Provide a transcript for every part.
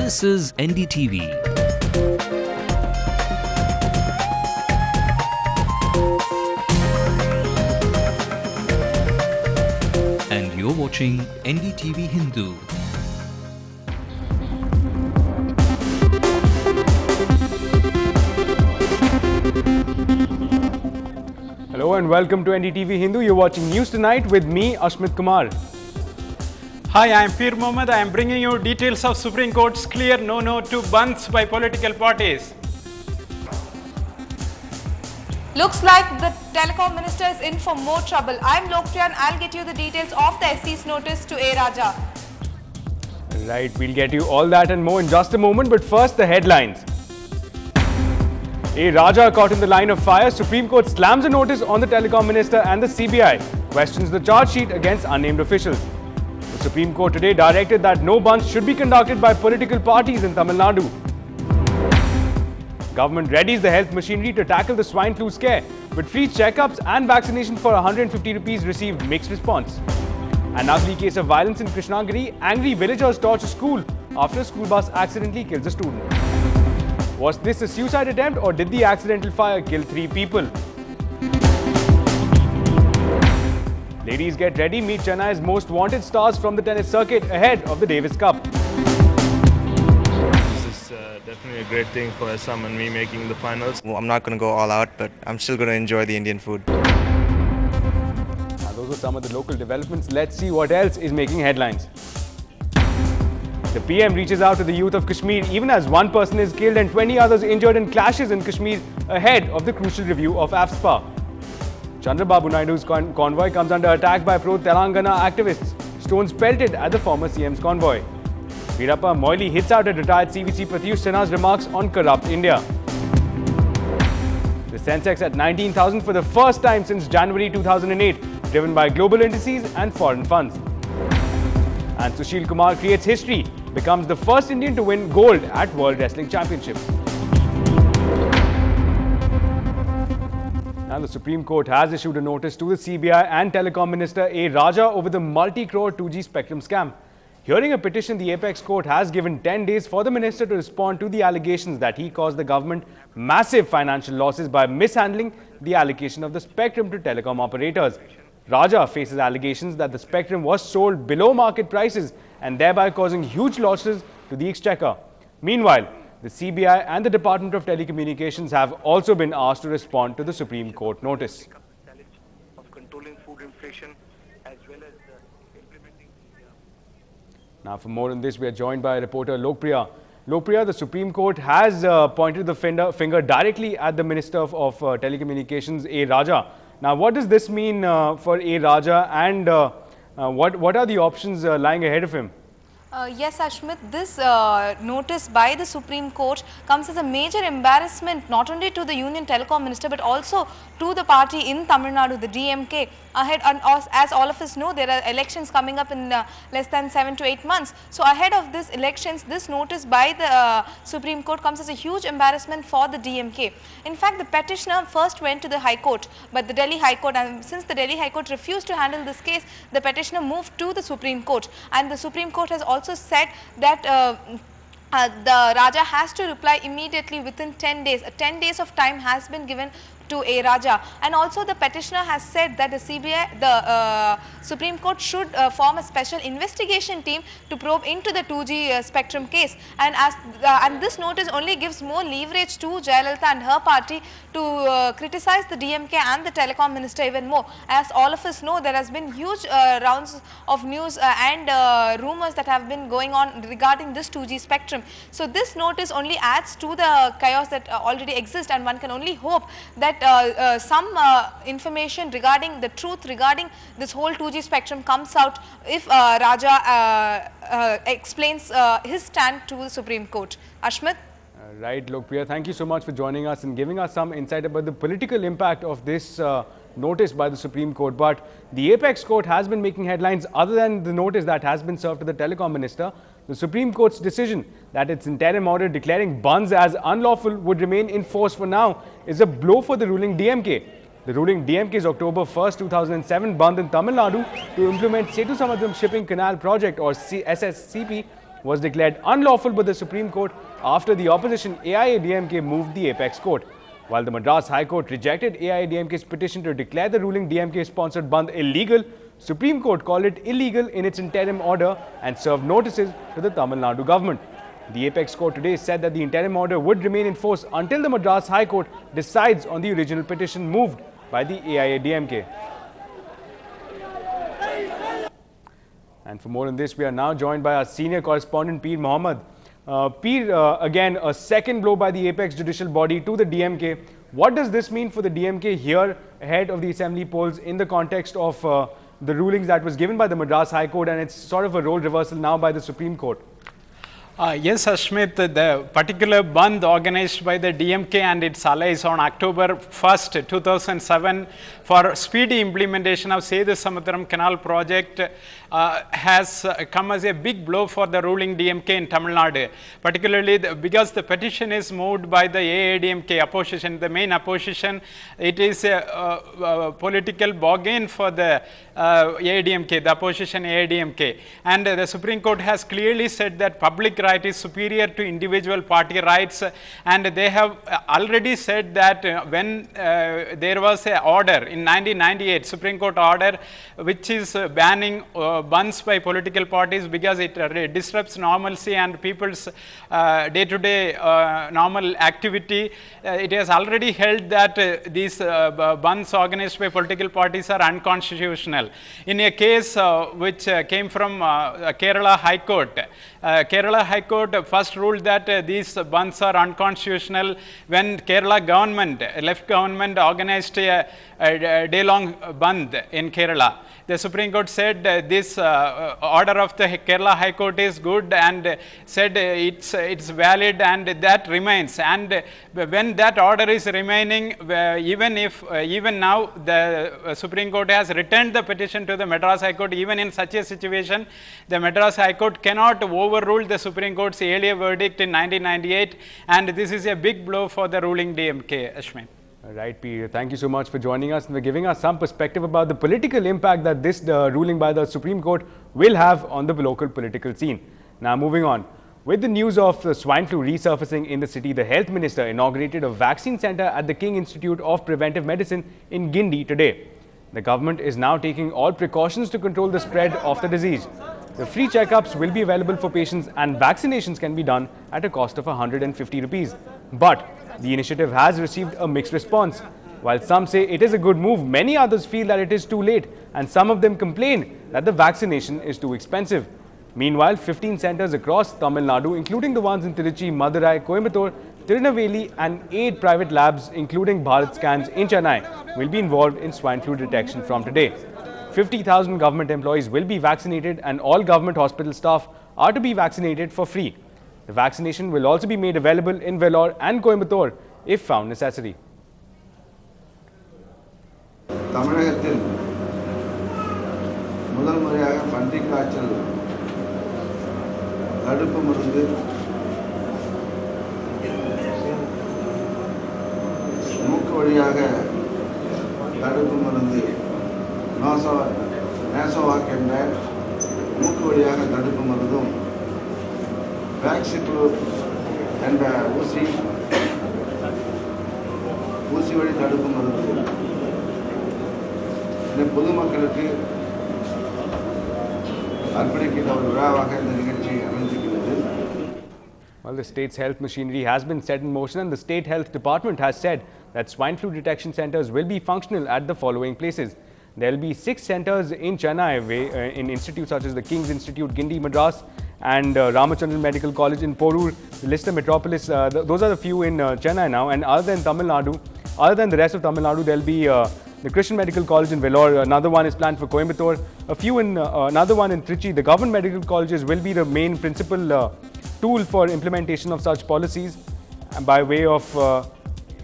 This is NDTV. And you're watching NDTV Hindu. Hello and welcome to NDTV Hindu. You're watching News Tonight with me, Ashmit Kumar. Hi, I am Pir Mohammed. I am bringing you details of Supreme Court's clear no-no to bans by political parties. Looks like the telecom minister is in for more trouble. I'm Lokpriya and I'll get you the details of the SC's notice to A. Raja. Right, we'll get you all that and more in just a moment, but first the headlines. A. Raja caught in the line of fire. Supreme Court slams a notice on the telecom minister and the CBI questions the charge sheet against unnamed officials. The Supreme Court today directed that no bans should be conducted by political parties in Tamil Nadu. Government readies the health machinery to tackle the swine flu scare, but free checkups and vaccination for 150 rupees received mixed response. An ugly case of violence in Krishnagiri. Angry villagers torch a school after a school bus accidentally kills a student. Was this a suicide attempt or did the accidental fire kill 3 people? Ladies, get ready. Meet Chennai's most wanted stars from the tennis circuit ahead of the Davis Cup. This is definitely a great thing for Assam and me making the finals. Well, I'm not going to go all out, but I'm still going to enjoy the Indian food. Now, those are some of the local developments. Let's see what else is making headlines. The PM reaches out to the youth of Kashmir even as one person is killed and 20 others injured in clashes in Kashmir ahead of the crucial review of AFSPA. Chandrababu Naidu's convoy comes under attack by pro-Telangana activists. Stones pelted at the former CM's convoy. Veerappa Moily hits out at retired CVC Pratyush Sinha's remarks on corrupt India. The Sensex at 19,000 for the first time since January 2008, driven by global indices and foreign funds. And Sushil Kumar creates history, becomes the first Indian to win gold at World Wrestling Championships. Now, the Supreme Court has issued a notice to the CBI and Telecom Minister A. Raja over the multi-crore 2G spectrum scam. Hearing a petition, the Apex Court has given 10 days for the minister to respond to the allegations that he caused the government massive financial losses by mishandling the allocation of the spectrum to telecom operators. Raja faces allegations that the spectrum was sold below market prices and thereby causing huge losses to the exchequer. Meanwhile, the CBI and the Department of Telecommunications have also been asked to respond to the Supreme Court notice. Now, for more on this, we are joined by reporter Lokpriya. Lokpriya, the Supreme Court has pointed the finger directly at the Minister of Telecommunications, A. Raja. Now, what does this mean for A. Raja and what are the options lying ahead of him? Yes, Ashmit, this notice by the Supreme Court comes as a major embarrassment not only to the Union Telecom Minister but also to the party in Tamil Nadu, the DMK. Ahead, as all of us know, there are elections coming up in less than 7 to 8 months. So ahead of these elections, this notice by the Supreme Court comes as a huge embarrassment for the DMK. In fact, the petitioner first went to the High Court, but the Delhi High Court, and since the Delhi High Court refused to handle this case, the petitioner moved to the Supreme Court, and the Supreme Court has also said that the Raja has to reply immediately within 10 days. 10 days of time has been given to A. Raja, and also the petitioner has said that the CBI, the Supreme Court should form a special investigation team to probe into the 2G spectrum case, and this notice only gives more leverage to Jayalalitha and her party to criticize the DMK and the telecom minister even more. As all of us know, there has been huge rounds of news and rumors that have been going on regarding this 2G spectrum. So this notice only adds to the chaos that already exists, and one can only hope that some information regarding the truth regarding this whole 2G spectrum comes out if Raja explains his stand to the Supreme Court. Ashmit? Right, Lokpriya, thank you so much for joining us and giving us some insight about the political impact of this notice by the Supreme Court. But the Apex Court has been making headlines other than the notice that has been served to the Telecom Minister. The Supreme Court's decision that its interim order declaring bans as unlawful would remain in force for now is a blow for the ruling DMK. The ruling DMK's October 1st, 2007 ban in Tamil Nadu to implement Setu Samudram Shipping Canal Project or SSCP was declared unlawful by the Supreme Court after the opposition AIADMK moved the apex court. While the Madras High Court rejected AIADMK's petition to declare the ruling DMK-sponsored bandh illegal, Supreme Court called it illegal in its interim order and served notices to the Tamil Nadu government. The apex court today said that the interim order would remain in force until the Madras High Court decides on the original petition moved by the AIADMK. And for more on this, we are now joined by our senior correspondent, Peer Mohammed. Again, a second blow by the apex judicial body to the DMK. What does this mean for the DMK here ahead of the assembly polls in the context of the rulings that was given by the Madras High Court, and it's sort of a role reversal now by the Supreme Court? Yes, Ashmit, the particular bandh organized by the DMK and its allies on October 1st, 2007 for speedy implementation of Sedu Samudram Canal project has come as a big blow for the ruling DMK in Tamil Nadu, particularly because the petition is moved by the AIADMK opposition, the main opposition. It is a political bargain for the AIADMK, the opposition AIADMK, and the Supreme Court has clearly said that public right is superior to individual party rights, and they have already said that when there was an order in 1998, Supreme Court order, which is banning bandhs by political parties because it disrupts normalcy and people's day-to-day normal activity. It has already held that these bandhs organized by political parties are unconstitutional. In a case which came from Kerala High Court, Kerala High Court first ruled that these bandhs are unconstitutional when Kerala government, left government, organized a day-long bandh in Kerala. The Supreme Court said this order of the Kerala High Court is good and said it's valid and that remains. And when that order is remaining, even now the Supreme Court has returned the petition to the Madras High Court, even in such a situation, the Madras High Court cannot overrule the Supreme Court's earlier verdict in 1998, and this is a big blow for the ruling DMK, Ashwin. Right, Peter. Thank you so much for joining us and for giving us some perspective about the political impact that this ruling by the Supreme Court will have on the local political scene. Now, moving on. With the news of the swine flu resurfacing in the city, the Health Minister inaugurated a vaccine centre at the King Institute of Preventive Medicine in Guindy today. The government is now taking all precautions to control the spread of the disease. The free checkups will be available for patients and vaccinations can be done at a cost of 150 rupees. But the initiative has received a mixed response. While some say it is a good move, many others feel that it is too late, and some of them complain that the vaccination is too expensive. Meanwhile, 15 centres across Tamil Nadu, including the ones in Trichy, Madurai, Coimbatore, Tirunelveli and 8 private labs, including Bharat Scans in Chennai, will be involved in swine flu detection from today. 50,000 government employees will be vaccinated and all government hospital staff are to be vaccinated for free. The vaccination will also be made available in Vellore and Coimbatore if found necessary. தமிழகத்தில் முதல் முறையாக பன்றிக் காய்ச்சல் தடுப்பு மருந்து மூக்கு வழியாக தடுப்பு மருந்து நேசோவாக் என்ற மூக்கு வழியாக தடுப்பு மருந்தும் வேக்சின் என்ற ஊசி வழி தடுப்பு மருந்து இந்த பொதுமக்களுக்கு அர்ப்பணிக்கின்ற ஒரு விழாவாக இந்த நிகழ்ச்சி அமைந்திருக்கிறது. Well, the state's health machinery has been set in motion and the state health department has said that swine flu detection centres will be functional at the following places. There will be 6 centres in Chennai in institutes such as the King's Institute, Guindy, Madras and Ramachandran Medical College in Porur, Lister Metropolis. Those are the few in Chennai now, and other than Tamil Nadu, other than the rest of Tamil Nadu, there will be the Christian Medical College in Vellore, another one is planned for Coimbatore, a few in another one in Trichy. The government medical colleges will be the main principal tool for implementation of such policies and by way of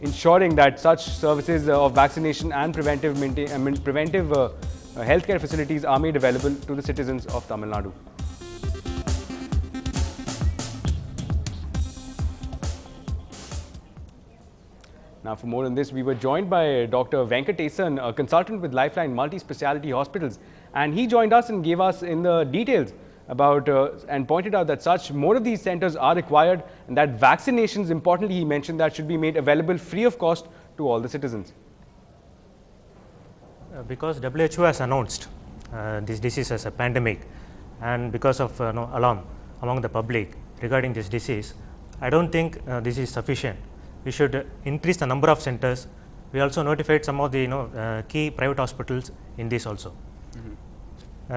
ensuring that such services of vaccination and preventive healthcare facilities are made available to the citizens of Tamil Nadu. Now, for more on this, we were joined by Dr. Venkatesan, a consultant with Lifeline Multi-Speciality Hospitals, and he joined us and gave us in the details about and pointed out that more of these centers are required, and that vaccinations, importantly, he mentioned that should be made available free of cost to all the citizens. Because WHO has announced this disease as a pandemic, and because of alarm among the public regarding this disease, I don't think this is sufficient. We should increase the number of centers. We also notified some of the key private hospitals in this also.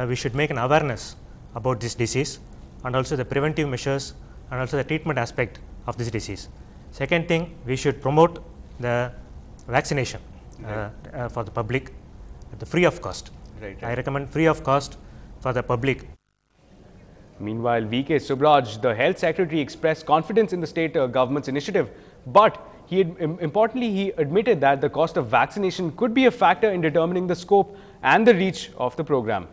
We should make an awareness about this disease, and also the preventive measures, and also the treatment aspect of this disease. Second thing, we should promote the vaccination for the public at the free of cost. I recommend free of cost for the public. Meanwhile, V.K. Subraj, the Health Secretary, expressed confidence in the state government's initiative, but importantly, he admitted that the cost of vaccination could be a factor in determining the scope and the reach of the program.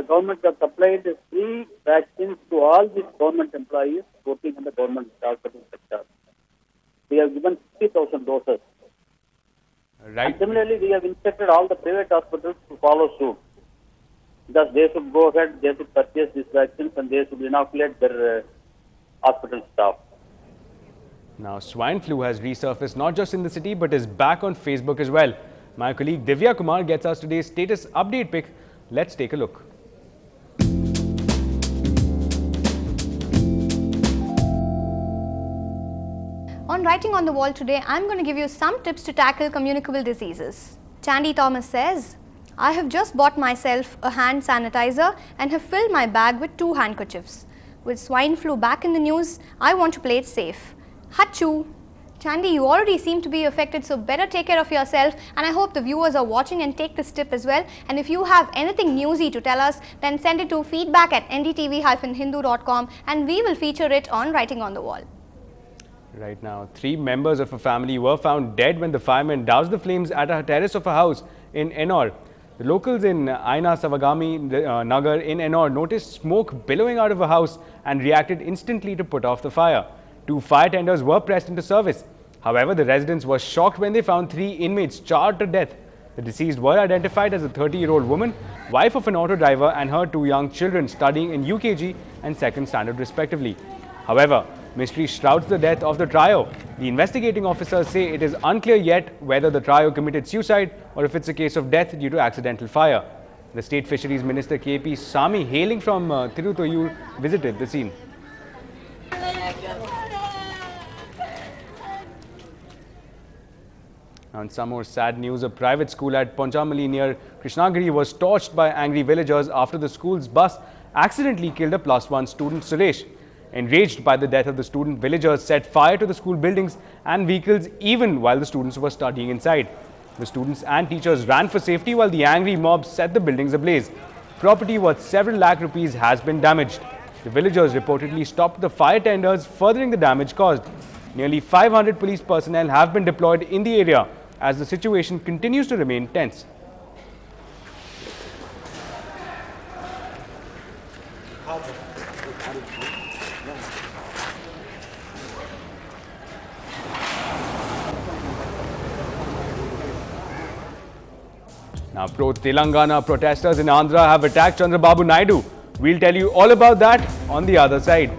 Government has supplied free vaccines to all the government employees working in the government hospital sector. We have given 50,000 doses. Right. And similarly, we have instructed all the private hospitals to follow suit. Thus, they should go ahead, they should purchase these vaccines, and they should inoculate their hospital staff. Now, swine flu has resurfaced not just in the city, but is back on Facebook as well. My colleague Divya Kumar gets us today's status update pic. Let's take a look. On Writing on the Wall today, I'm going to give you some tips to tackle communicable diseases. Chandy Thomas says, I have just bought myself a hand sanitizer and have filled my bag with 2 handkerchiefs. With swine flu back in the news, I want to play it safe. Hachu! Chandy, you already seem to be affected, so better take care of yourself, and I hope the viewers are watching and take this tip as well. And if you have anything newsy to tell us, then send it to feedback@ndtv-hindu.com and we will feature it on Writing on the Wall. Right now, 3 members of a family were found dead when the firemen doused the flames at a terrace of a house in Ennore. The locals in Aina Savagami Nagar in Ennore noticed smoke billowing out of a house and reacted instantly to put off the fire. 2 fire tenders were pressed into service. However, the residents were shocked when they found 3 inmates charred to death. The deceased were identified as a 30-year-old woman, wife of an auto driver, and her 2 young children studying in UKG and 2nd standard respectively. However, mystery shrouds the death of the trio. The investigating officers say it is unclear yet whether the trio committed suicide or if it's a case of death due to accidental fire. The State Fisheries Minister K.P. Sami, hailing from Tiruthoyur, visited the scene. And some more sad news, a private school at Ponchamali near Krishnagiri was torched by angry villagers after the school's bus accidentally killed a +1 student, Suresh. Enraged by the death of the student, villagers set fire to the school buildings and vehicles even while the students were studying inside. The students and teachers ran for safety while the angry mob set the buildings ablaze. Property worth several lakh rupees has been damaged. The villagers reportedly stopped the fire tenders, furthering the damage caused. Nearly 500 police personnel have been deployed in the area as the situation continues to remain tense. Now, pro-Telangana protesters in Andhra have attacked Chandrababu Naidu. We'll tell you all about that on the other side.